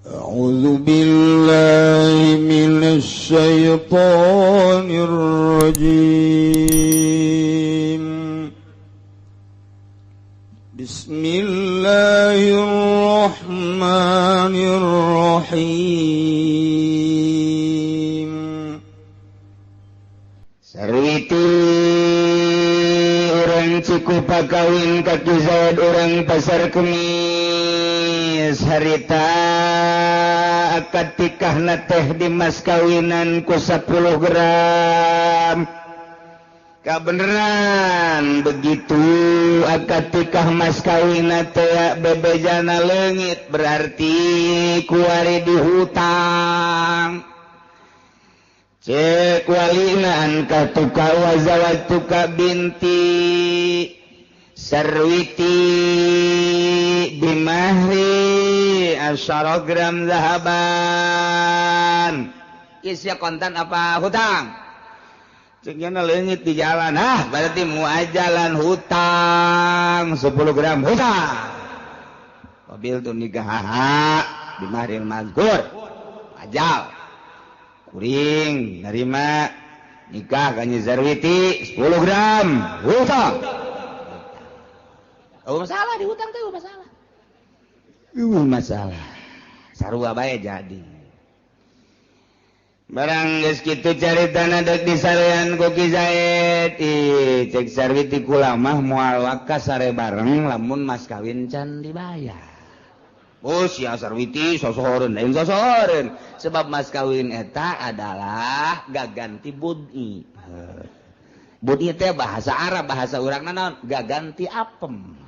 أعوذ بالله من الشيطان الرجيم بسم الله الرحمن الرحيم Sarwiti orang Cikupa kawin kaki Zaid orang Pasar Kemis harita akad tikahna teh di mas kawinan ku 10 gram kabeneran begitu akad tikah mas kawinna teh bebejana leungit berarti kuari dihutang cek walinaan katuka wazawatuka binti Sarwiti bimahri 10 gram zahaban isya kontan apa hutang ceknya leungit di jalan berarti muajalan hutang 10 gram hutang mobil tuh nikah bimahri mazkur ajal kuring nerima nikah kanyi Sarwiti 10 gram hutang. Oh masalah di hutang teh masalah. Masalah. Sarua bae jadi. Barang geus kitu caritana dek disarean ku Ki Zaid. Cek Sarwiti kula mah moal wakas sare bareng lamun mas kawin can dibayar. Oh sia Sarwiti sosoreun lain sosoreun sebab mas kawin eta adalah gaganti bud'i. Bud'i teh bahasa Arab bahasa urangna naon gaganti apem.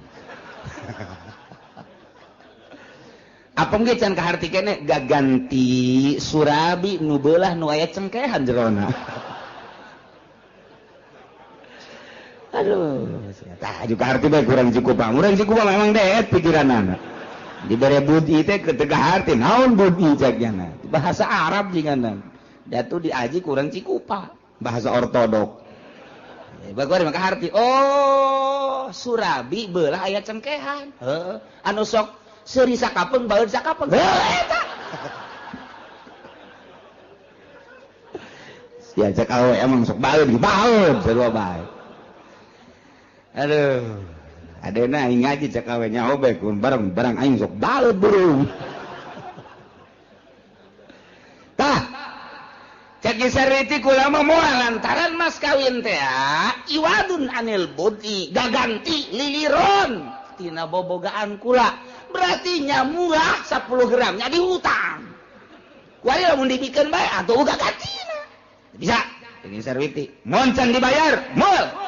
Apem ge can kaharti keneh gaganti surabi nu beulah nu aya cengkehan jerona. Aduh, tah juga arti bae kurang cukup. Urang cukup memang deet pikiranana. Dibere budi teh ketega arti naon budi cagyana bahasa Arab jinganan datu diaji kurang cikupa bahasa ortodok bagor maka arti oh surabi beulah aya cengkehan anu sok seuri sakapeung baeud sakapeung eta sia cek awe emang sok baeud sarua bae aduh adena aing ngaji cek awe nyaho bae kun bareng aing sok baeud burung. Tah. Cek Sarwiti kula mah moal lantaran mas kawin teh iwadun anil budi gaganti liliron tina bobogaan kula. Berarti nya murah 10 gram nya dihutang. Kuari lamun dibikeun bae atuh gagantina. Bisa. Cek Sarwiti mun can dibayar moal.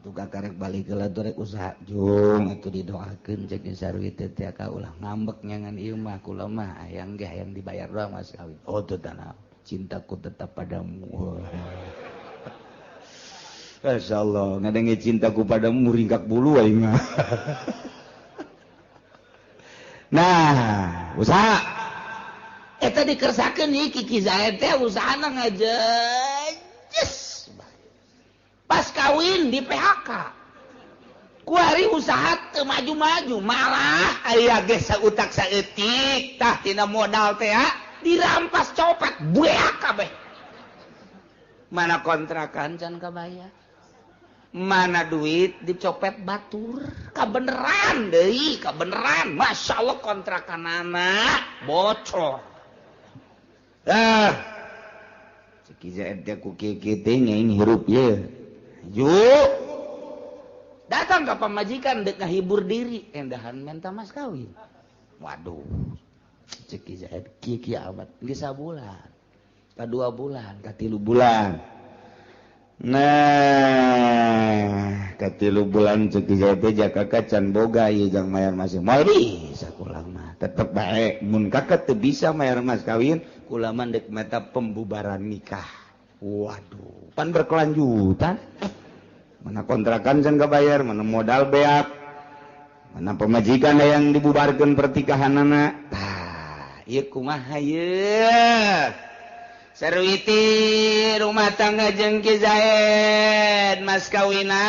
Tuga karek balik ke rek usaha jung atuh didoakeun cek Sarwiti teh ka ulah ngambek nyangan ieu mah kula mah hayang ge hayang dibayar doang mas kawin. Oh teu tanah cintaku tetap padamu. Masyaallah ngadenge cintaku padamu ringkak bulu aing mah. Nah, usaha eta dikersakeun ieu Ki Zaid teh usahana ngajejes. Pas kawin di PHK kuari usaha teu maju-maju malah aya ge sautak saeutik tah tina modal teh dirampas copet bueak kabeh mana kontrakan can kabayar mana duit dicopet batur kabeneran deui kabeneran masyaallah kontrakanana bocor Ki Zaid teh ku kieu teh nyaing hirup ye yuk datang ke pamajikan dek ngahibur diri endahan menta mas kawin waduh cek Ki Zaid kieu amat geus sabulan ka 2 bulan ka 3 bulan nah ka 3 bulan cek Ki Zaid teh jakaka can boga ieu jang mayar masih moal bisa kula mah tetep bae mun kakak teu bisa mayar mas kawin kula mah dek meta pembubaran nikah. Waduh, pan berkelanjutan. Mana kontrakan can bayar, mana modal beak, mana pemajikan yang dibubarkan pertikahanana. Tah, ieu kumaha ieu? Sarwiti rumah tangga jeung Ki Zaid mas kawina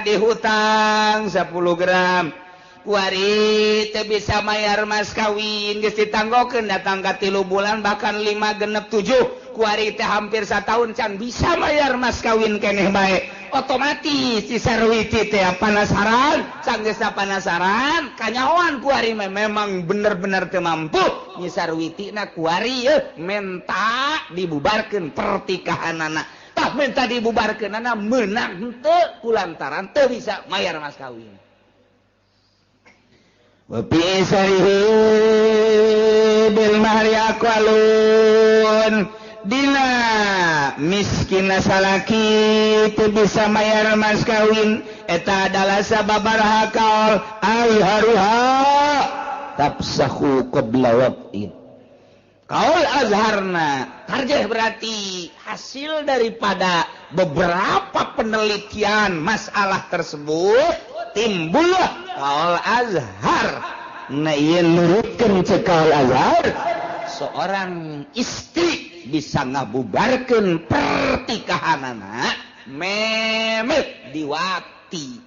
dihutang 10 gram. kuari teu bisa mayar mas kawin geus ditanggokeun datang ka 3 bulan bahkan 5 genep 7 kuari teh hampir 1 tahun can bisa mayar mas kawin keneh bae otomatis si Sarwiti teh penasaran sanggeus penasaran kanyahoan kuari memang bener-bener teu mampu nyi Sarwiti na kuari menta dibubarkeun pertikahanana tah menta dibubarkeunana meunang henteu kulantaran teu bisa mayar mas kawin. Wapi sarihi bil mahri aqwalun dina miskinna salaki teu bisa mayar mas kawin eta adalah sababaraha kaul ayharuha tafsahu qabla waqtin kaul azharna tarjih berarti hasil daripada beberapa penelitian masalah tersebut timbullah kaul azhar na ieu nurutkeun cek kaul azhar seorang istri bisa ngabubarkeun pertikahanana memet diwakti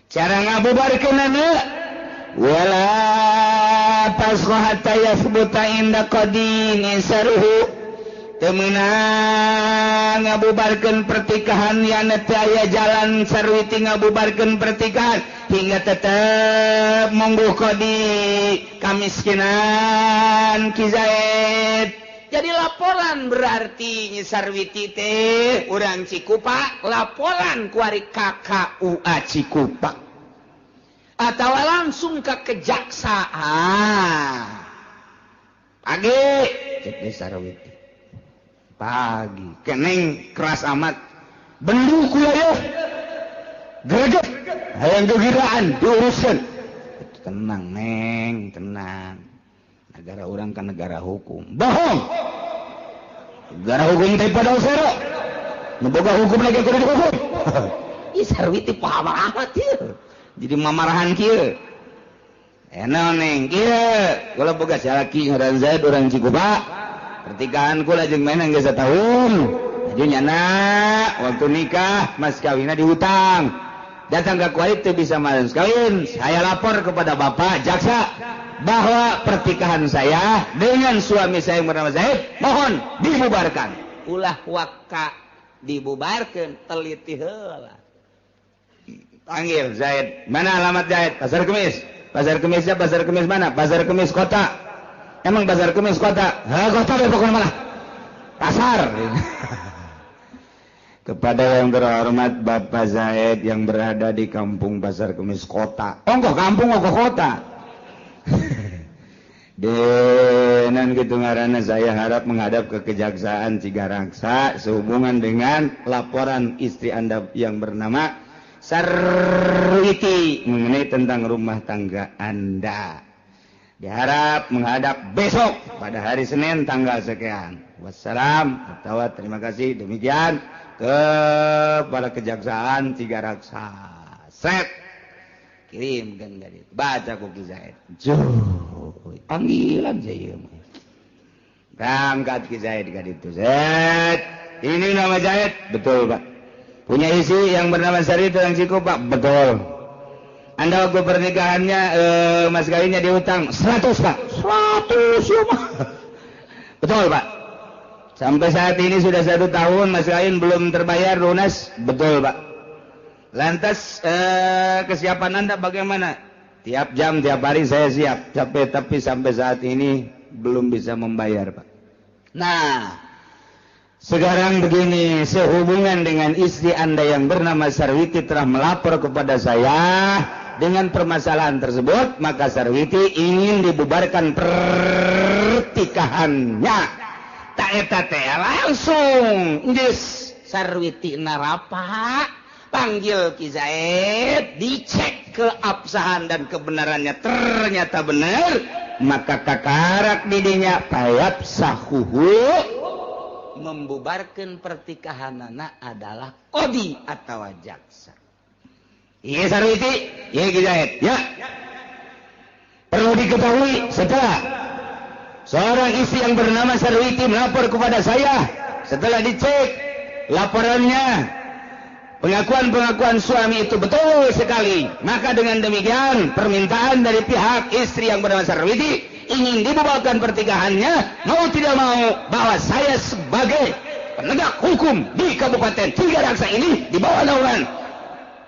cara ngabubarkeunana wala tasqa hatta yathbuta inda qadini saruhu temenang ngabubarkeun pertikahan yana teu aya jalan Sarwiti ngabubarkeun pertikahan hingga tetep monggo qadi kamiskinan Ki Zaid. Jadi laporan berarti Nyi Sarwiti teh urang Cikupa laporan ku ari KKUA Cikupa atawa langsung ke kejaksaan pagi cek Nyi Sarwiti pagi keneng keras amat bendu kuliah greget hayang gegiraan diuruskeun tenang neng tenang negara orang kan negara hukum bohong negara hukum teh pada usara memboga hukum lagi kudu dihukum ih Sarwiti paham amat ieu jadi mamarahan kieu enak neng kieu kula boga salaki ngaran Zaid urang Cikupa pertikahan kula jeung menang geus satahun jadi nyana waktu nikah mas kawinna dihutang datang ke kuali teu bisa mas kawin saya lapor kepada bapak jaksa bahwa pertikahan saya dengan suami saya yang bernama Zaid mohon dibubarkan ulah waka dibubarkan teliti heula panggil Zaid mana alamat Zaid pasar kemisnya pasar kemis mana pasar kemis kota emang pasar kemis kota kota deh pokoknya malah pasar kepada yang terhormat Bapak Zaid yang berada di kampung Pasar Kemis kota ongkoh kampung ongkoh kota dan gitu ngaranna saya harap menghadap ke Kejaksaan Cigaraksa sehubungan dengan laporan istri Anda yang bernama Sarwiti mengenai tentang rumah tangga Anda. Diharap menghadap besok pada hari Senin tanggal sekian. Wassalam atau terima kasih demikian kepada Kejaksaan Cigaraksa. Set kirimkan dari baca Ki Zaid. Panggilan saya. Berangkat Ki Zaid ka ditu. Zaid, ini nama Zaid? Betul, Pak. Punya isi yang bernama Sarwiti yang Cikupa? Betul. Anda waktu pernikahannya mas kawinnya dihutang 100 Pak. 100 ya Pak. Betul Pak. Sampai saat ini sudah 1 tahun mas kawin belum terbayar lunas. Betul Pak. Lantas kesiapan Anda bagaimana? Tiap jam tiap hari saya siap. Tapi sampai saat ini belum bisa membayar Pak. Nah sekarang begini, sehubungan dengan istri Anda yang bernama Sarwiti telah melapor kepada saya dengan permasalahan tersebut, maka Sarwiti ingin dibubarkan pertikahannya. Tak eta teh langsung geus Sarwiti narapa panggil Ki Zaid, dicek keabsahan dan kebenarannya ternyata benar, maka kakarak didinya payap sahuhu membubarkan pertikahanana adalah qadi atau jaksa. Iya Sarwiti, iya Ki Zaid, ya. Perlu diketahui setelah seorang istri yang bernama Sarwiti melapor kepada saya, setelah dicek laporannya Pengakuan-pengakuan suami itu betul sekali. Maka dengan demikian permintaan dari pihak istri yang bernama Sarwiti ingin dibubarkan pernikahannya, mau tidak mau bahwa saya sebagai penegak hukum di Kabupaten Tigaraksa ini di bawah naungan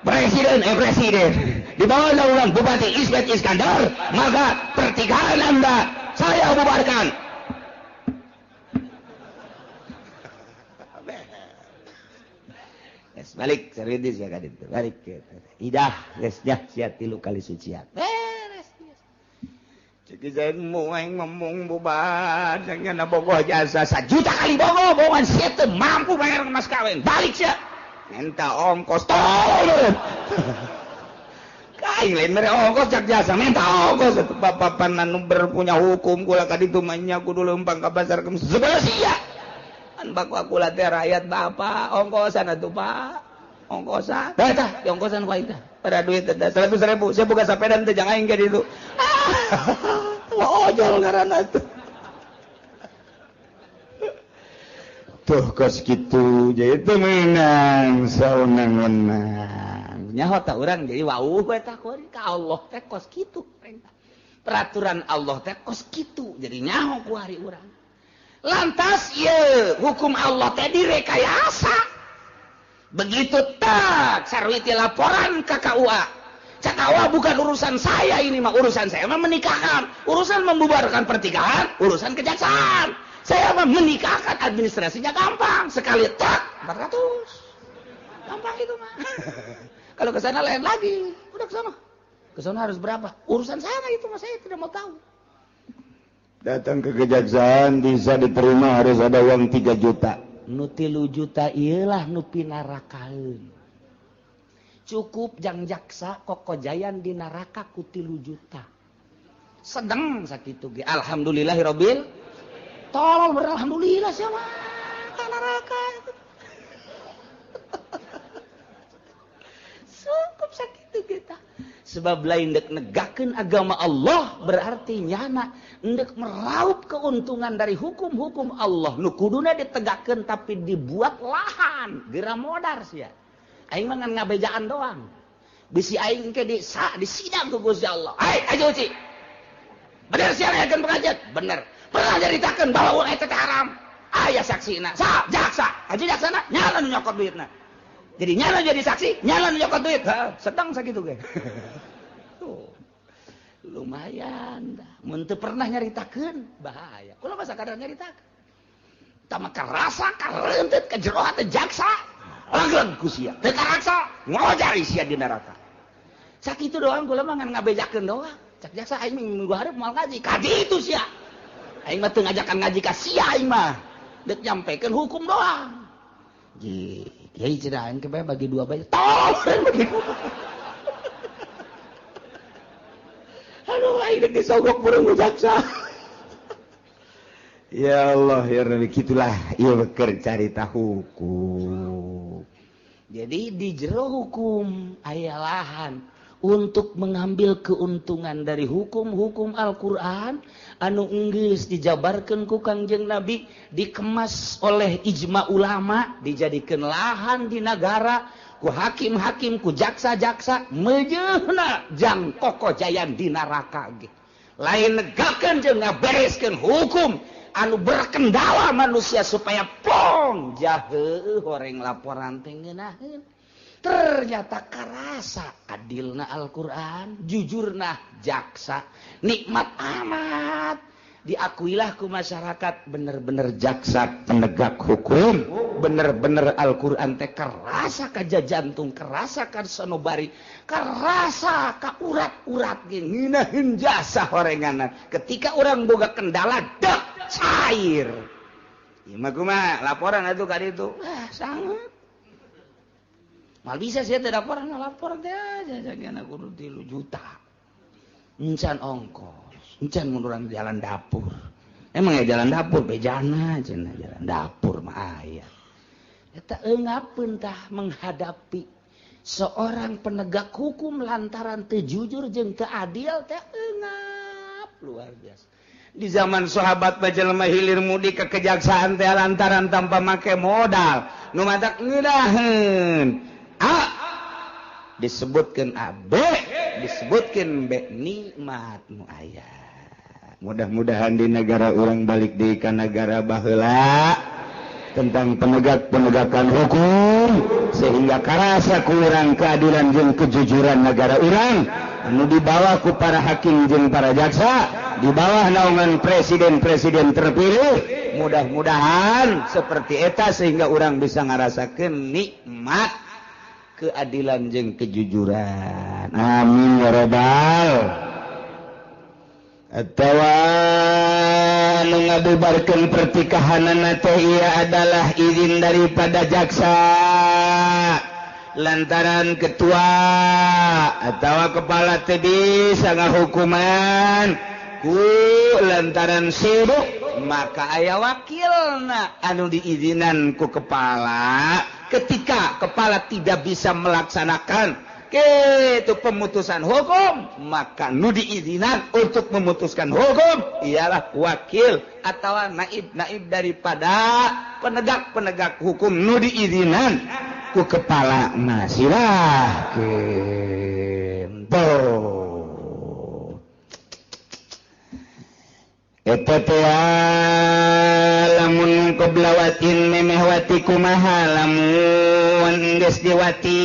presiden di bawah naungan Bupati Ismet Iskandar, maka pertikaian Anda saya bubarkan. Balik serius ya kan itu balik idah resnya sia 3 kali sucian beres cek saya mau ngomong bubar jangan bogoh jasa 1 juta kali bohongan sia teu mampu bayar mas kawin balik sia minta ongkos tolong kain lain mere ongkos cak jasa minta ongkos bapak-bapak anu berpunya hukum kula kaditu manya kudu leumpang ka pasar kemis sebelah sia kan baku aku latih rakyat bapak ongkosan atuh pak ongkosan tah di ongkosan wae tah pada duit teh 100.000 saya buka sepeda teh jangan aing ka ditu ojol ngaranna tuh kos kitu jadi teu meunang saunang-unang nyaho tah urang jadi wauh we tah ka Allah teh kos kitu peraturan Allah teh kos kitu jadi nyaho ku hari urang lantas ye hukum Allah teh direkayasa begitu tak Sarwiti laporan ke KUA KUA bukan urusan saya ini mah urusan saya mah menikahkan urusan membubarkan pertikaian urusan kejaksaan saya mah menikahkan administrasinya gampang sekali tak 400 gampang itu mah kalau ke sana lain lagi udah ke sana harus berapa urusan sana itu mah saya tidak mau tahu. Datang ke kejaksaan bisa diterima harus ada uang 3 juta. Nu 3 juta iyalah nu pinarakaeun. Cukup jang jaksa kokojayan di neraka ku 3 juta. Sedeng sakitu ge. Alhamdulillahirabbil tolol beralhamdulillah sia mah ka neraka. Cukup sakitu kita. Sebab lain dek negakeun agama Allah berarti nyana endek meraup keuntungan dari hukum-hukum Allah nu kuduna ditegakkeun tapi dibuat lahan geura modar sia aing mah ngan ngabejaan doang bisi aing ke di sidang ku Gusti Allah ayo Ci bener sia ngayakeun pengajian bener pernah nyaritakeun bahwa urang eta teh haram aya saksina jaksa aja jaksana nyana nu nyokot duitna jadi nyana jadi saksi nyana nu nyokot duit sedang sakitu ge lumayan dah mun teu pernah nyaritakeun bahaya kula mah sakadar nyaritakeun tama karasa kareunteut ka jero hate jaksa langgeng ku sia teu karaksa ngojari sia di neraka sakitu doang kula mah ngan ngabejakeun doang cak jaksa aing minggu hareup moal ngaji kadi itu sia aing mah teu ngajakan ngaji ka sia aing mah deuk nyampekeun hukum doang ji kiai cenah aing ke bagi 2 bae tolong bagi 2 aduh aing disogok burung jaksa ya Allah ya Rabbi gitulah ieu keur carita hukum jadi di jero hukum aya lahan untuk mengambil keuntungan dari hukum-hukum Al-Qur'an anu geus dijabarkeun ku Kangjeng Nabi dikemas oleh ijma ulama dijadikeun lahan di negara ku hakim-hakim ku jaksa-jaksa mejeuna jang kokojayan di neraka ge lain negakeun jeung ngabereskeun hukum anu berkendala manusia supaya plong jaheuh horeng laporan teh ngeunaheun ternyata karasa adilna Al-Qur'an jujurna jaksa nikmat amat diakuilah ku masyarakat bener-bener jaksa penegak hukum bener-bener Al-Qur'an teh karasa ka jantung karasa ka sanubari karasa ka urat-urat ge ngeunaheun jasa horenganan ketika urang boga kendala dek cair ieu mah kumaha laporan atuh ka ditu sangat mal bisa sia teh laporan teh aja jagana kudu 3 juta encan ongkos encan mun urang jalan dapur emang ya jalan dapur bejana cenah jalan dapur mah aya eta eungapeun tah menghadapi seorang penegak hukum lantaran teu jujur jeung teu adil teh eungap luar biasa di zaman sahabat bajelema hilir mudik ke kejaksaan teh lantaran tanpa make modal nu matak ngeudaheun disebutkan A B disebutkan B nikmat nu aya. Mudah-mudahan di negara orang balik di ka negara baheula tentang penegakan hukum sehingga karasa ku urang keadilan jeung kejujuran negara urang anu dibawa ku para hakim jeung para jaksa di bawah naungan presiden terpilih. Mudah-mudahan seperti eta sehingga urang bisa ngarasakeun nikmat keadilan jeung kejujuran. Amin ya rabbal. Atawa anu ngabubarkeun pertikahanana teh ieu adalah izin daripada jaksa lantaran ketua atawa kepala teh bisa ngahukuman ku lantaran sibuk maka aya wakilna anu diizinan ku kepala ketika kepala tidak bisa melaksanakan itu pemutusan hukum maka nu diizinan untuk memutuskan hukum ialah wakil atau naib daripada penegak hukum nu diizinan ku kepala nasilah kento eta teh lamun qoblawatin memehwati kumaha lamun geus diwati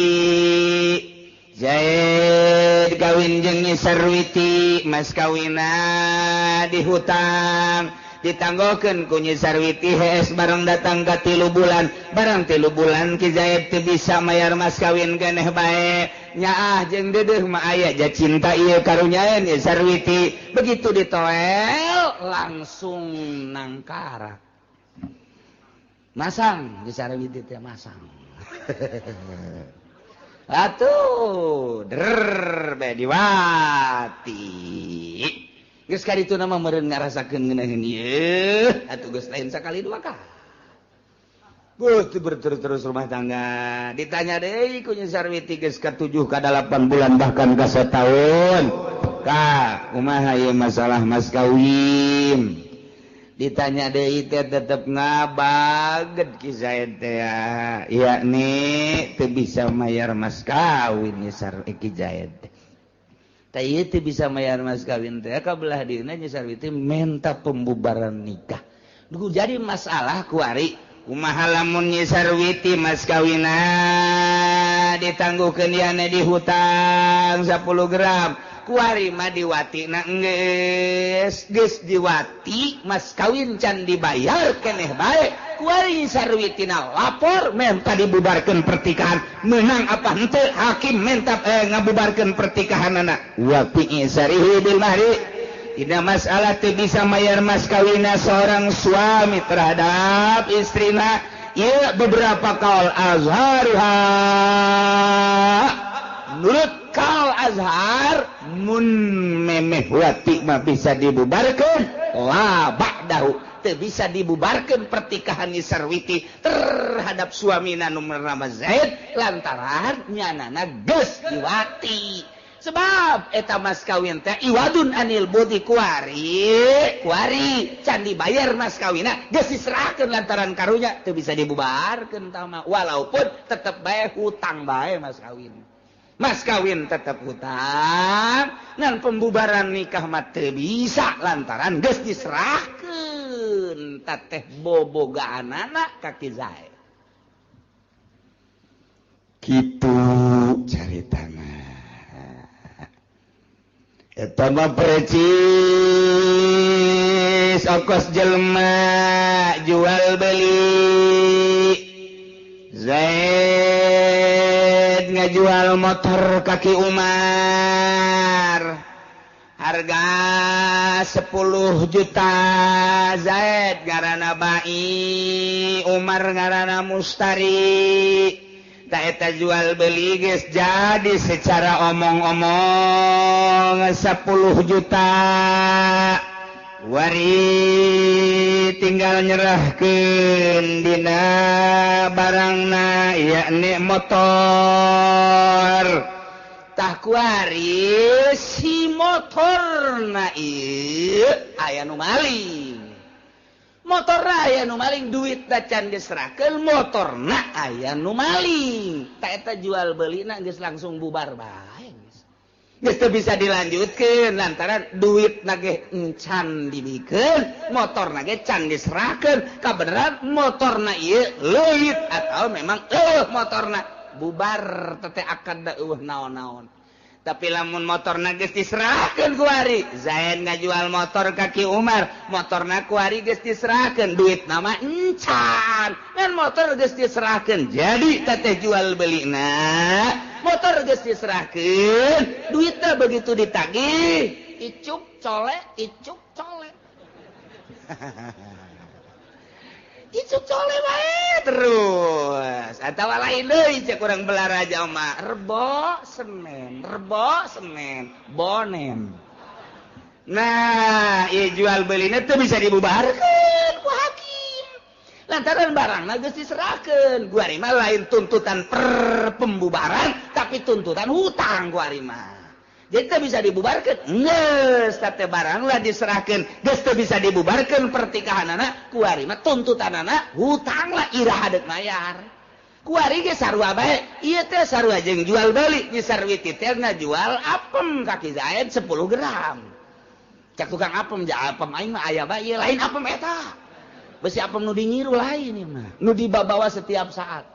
Zaid kawin jeung Nyi Sarwiti mas kawina di hutang ditanggokeun ku Nyi Sarwiti hees bareng datang ka 3 bulan barang 3 bulan Ki Zaid teu bisa mayar mas kawin keneh bae nyaah jeung deudeuh mah aya ja cinta ieu karunyaeun Nyi Sarwiti begitu ditoel langsung nangkara masang Nyi Sarwiti teh masang atuh be diwati geus kaditu mah meureun ngarasakeun ngeunaheun ieu atuh geus lain sakali 2 kali Gusti berterus rumah tangga ditanya deui ku Nyi Sarwiti geus ka 7 ka 8 bulan bahkan ka setahun ka kumaha ieu masalah mas kawin ditanya deui teh tetep ngabaget Ki Zaid teh yakni teu bisa mayar mas kawin Ki Zaid teh ieu teu bisa mayar mas kawin teh kabelah dieuna Nyi Sarwiti minta pembubaran nikah duh jadi masalah kuari kumaha lamun Nyi Sarwiti mas kawina ditangguhkeun iana di hutang 10 gram kuari mah diwati na geus diwati mas kawin can dibayar keneh bae kuari Sarwitina lapor minta dibubarkeun pertikahan menang apa henteu hakim minta ngabubarkeun pertikahanana wa fi sarihi bil mahri tidak masalah teu bisa mayar mas kawina seorang suami terhadap istrina ieu beberapa kaul azharuha menurut kaul azhar mun memeh wati mah bisa dibubarkeun la ba'dahu teu bisa dibubarkeun pertikahan Nyi Sarwiti terhadap suamina nu bernama Zaid lantaran nyanana geus diwati sebab eta mas kawin teh iwadun anil budi kuari can dibayar mas kawina geus diserahkeun lantaran karunya teu bisa dibubarkeun tama walaupun tetep bae hutang bae mas kawin tetap hutang ngan pembubaran nikah mah teu bisa lantaran geus diserahkeun tateh bobogaanana ka Ki Zaid kitu caritana eta mah precis ongkos jelema jual beli Zaid ngajual motor kaki Umar harga 10 juta Zaid ngaranna Bai Umar ngaranna Mustari ta eta jual beli geus jadi secara omong-omong 10 juta wari tinggal nyerahkeun dina barangna yakni motor tah kuari si motorna ieu aya nu maling motorna aya nu maling duit da can diserahkeun motorna aya nu maling ta eta jual beulina geus langsung bubar bae geus teu bisa dilanjutkeun lantaran duitna ge encan dibikeun motorna ge can diserahkeun kabeneran motorna ieu leuwit atau memang motorna bubar teh akad da naon-naon. Tapi lamun motorna geus diserahkeun ku ari Zaid ngajual motor ka Ki Umar motorna ku ari geus diserahkeun duitna mah encan ngan motor geus diserahkeun jadi teh jual belina motor geus diserahkeun duitna begitu ditagih icuk cole icuk cole bae terus atawa lain deui cek urang Balaraja mah rebo semen bonen. Nah ieu jual beulina teu bisa dibubarkeun ku hakim lantaran barangna geus diserahkeun ku ari mah lain tuntutan per pembubaran tapi tuntutan hutang ku ari mah jadi teu bisa dibubarkeun geus teh barang lah diserahkeun geus teu bisa dibubarkeun pertikahanana ku ari mah tuntutanana hutang lah iraha deuk mayar ku ari ge sarua bae ieu teh sarua jeung jual beuli nya sarwiti teh ngajual apem ka Ki Zaid 10 gram cak tukang apem ja apem aing mah aya bae ieu lain apem eta besi apem nu dingiru lain ieu mah nu dibawa setiap saat.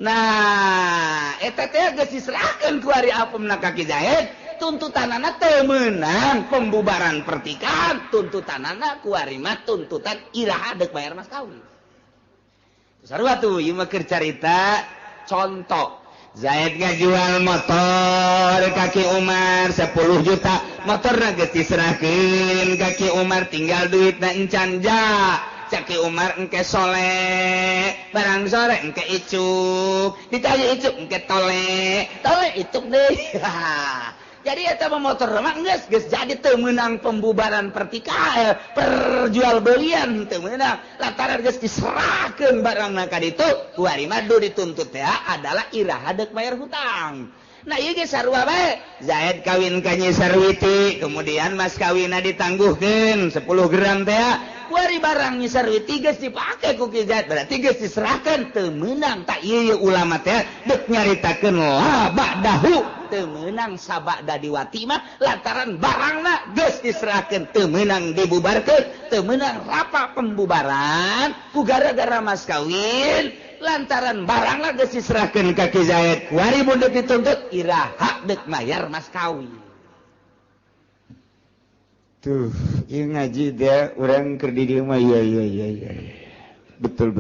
Nah eta teh geus diserahkeun ku ari apemna ka Ki Zaid tuntutanana teu meunang pembubaran pertikahan tuntutanana ku ari mah tuntutan iraha deuk bayar mas kawin. Sarua tuh ieu mah keur carita contoh Zaid ngajual motor ka Ki Umar 10 juta motorna geus diserahkeun ka Ki Umar tinggal duitna encan ja Caki Umar engke soleh barang sore engke icuk ditanya icuk engke tole icuk deh jadi eta motor mah geus jadi teu meunang pembubaran pertikahan perjual belian teu meunang lantaran geus diserahkeun barangna ka ditu ku ari mah dituntut teh adalah iraha deuk bayar hutang. Nah ieu ge sarua bae Zaid kawin ka Nyi Sarwiti kemudian mas kawinna ditangguhkeun 10 gram teh kuari barang Nyi Sarwiti geus dipake ku Ki Zaid berarti geus diserahkeun teu meunang tak ieu ulama teh deuk nyaritakeun la ba'dahu teu meunang sabada diwati mah lantaran barangna geus diserahkeun teu meunang dibubarkeun teu meunang rapa pembubaran ku gara-gara mas kawin lantaran barangna geus diserahkeun ka Ki Zaid kuari mun deuk dituntut iraha deuk mayar mas kawin. Tuh ieu ngaji dia urang keur di dieu mah iya betul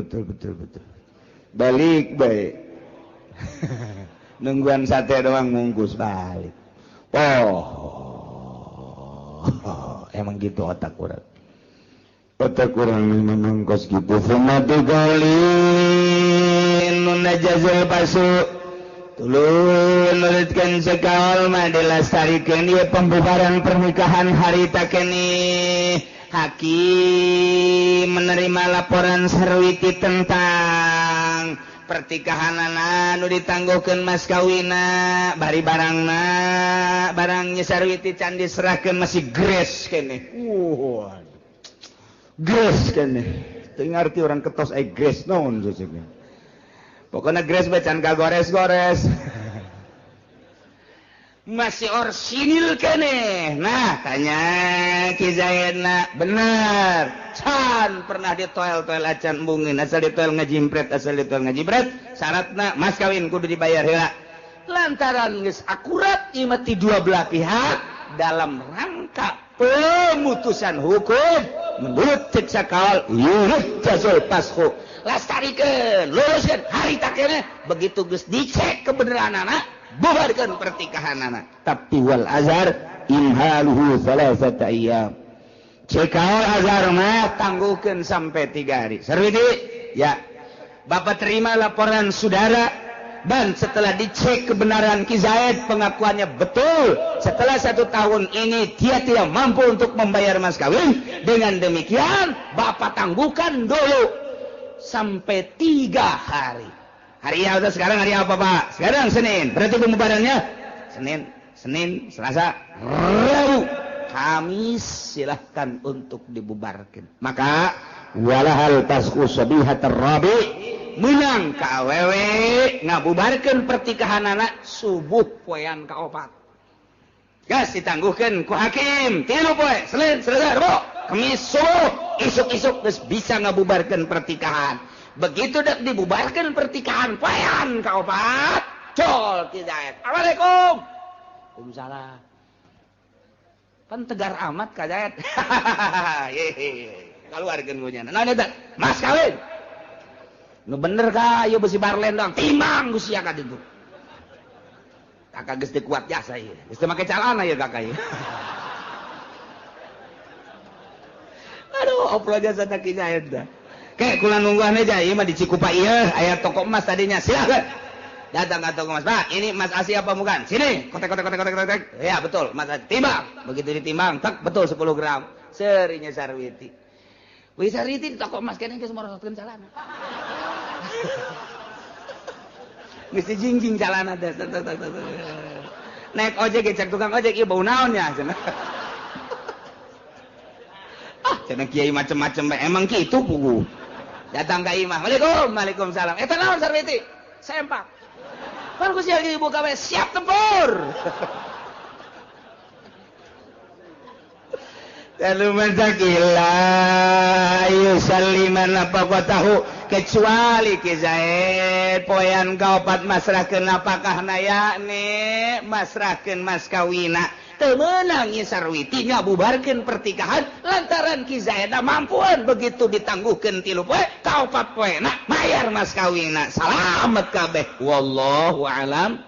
balik bae nungguan sate doang mungkus balik emang gitu otak urang memang kos gitu famatu galin nun najazul pasu tuluy nuliskeun sekaol mah dilestarikeun ieu pembubaran pernikahan harita kene hakim menerima laporan Sarwiti tentang pertikahanana nu ditangguhkeun mas kawina bari barangna barangnya Sarwiti can diserahkeun masih gres kene gres kene teu ngarti orang ketos gres naon seseukeun pokona gres bacan kagores-gores masih orsinil kene nah tanya Ki Zaidna bener can pernah ditoel-toel acan embungin asal ditoel ngajimpret syaratna mas kawin kudu dibayar heula lantaran geus akurat ieu mah ti dua belah pihak dalam rangka pemutusan hukum menurut cek sakal yurut jazul pasku lastarikeun luluskeun harita kene begitu geus dicek kebenaranana bubarkeun pertikahanana tapi wal azhar imhaluhu salasata ayyam cekal azhar mah tangguhkeun sampai 3 hari Sarwiti ya Bapak terima laporan saudara dan setelah dicek kebenaran Ki Zaid pengakuannya betul setelah 1 tahun ini dia tidak mampu untuk membayar mas kawin dengan demikian Bapak tangguhkan dulu sampai 3 hari hari apa sekarang hari apa Pak sekarang Senin berarti pembubarannya Senin Selasa Rabu Kamis silahkan untuk dibubarkan. Maka walahal tasku sabihat rabi menang ka awewe ngabubarkeun pertikahan anak subuh poean kaopat. Gas ditangguhkeun ku hakim 3 poe Senin Selasa Rabu Kamis subuh isuk-isuk geus bisa ngabubarkeun pertikahan. Begitu dak dibubarkeun pertikahan poean kaopat col ti Zaid. Assalamualaikum. Waalaikumsalam. Pan tegar amat ka Zaid. Kaluarkeun ku nya. Naon eta? Mas kawin. Nu bener ka ieu besi barlen doang. Timbang ku sia ka ditu. Kakak geus teu kuat jasa ieu. Geus teu make calana ieu kakak ieu. Aduh, oplo jasa tak Zaid dah. Kayak kula nungguan aja ieu mah di Cikupa ieu aya toko emas tadinya. Silakan. Datang ke toko emas. Pak, ini emas asli apa bukan? Sini. Kotek. Ya, betul. Emas asli. Timbang. Begitu ditimbang, tak betul 10 gram. Serinya Sarwiti. Wih Sarwiti di toko emas kene geus morosotkeun calana. Mesti jingjing calana teh. Naik ojek cek tukang ojek ieu bau naon nya cenah. Cenah kiai macem-macem emang kitu pugu. Datang ka imah. Waalaikumsalam. Eta naon Sarwiti? Sempak. Kan ku sia ibu gawe siap tempur. Lalu menzakillah yusalliman apa kau tahu kecuali Ki Zaid poean kaopat masrahkeun apakah yakni masrahkeun mas kawina teu meunang ieu Sarwiti ngabubarkeun pertikahan lantaran Ki Zaid mampuan begitu ditangguhkeun 3 poe kaopat poena mayar mas kawina salamet kabeh wallahu alam.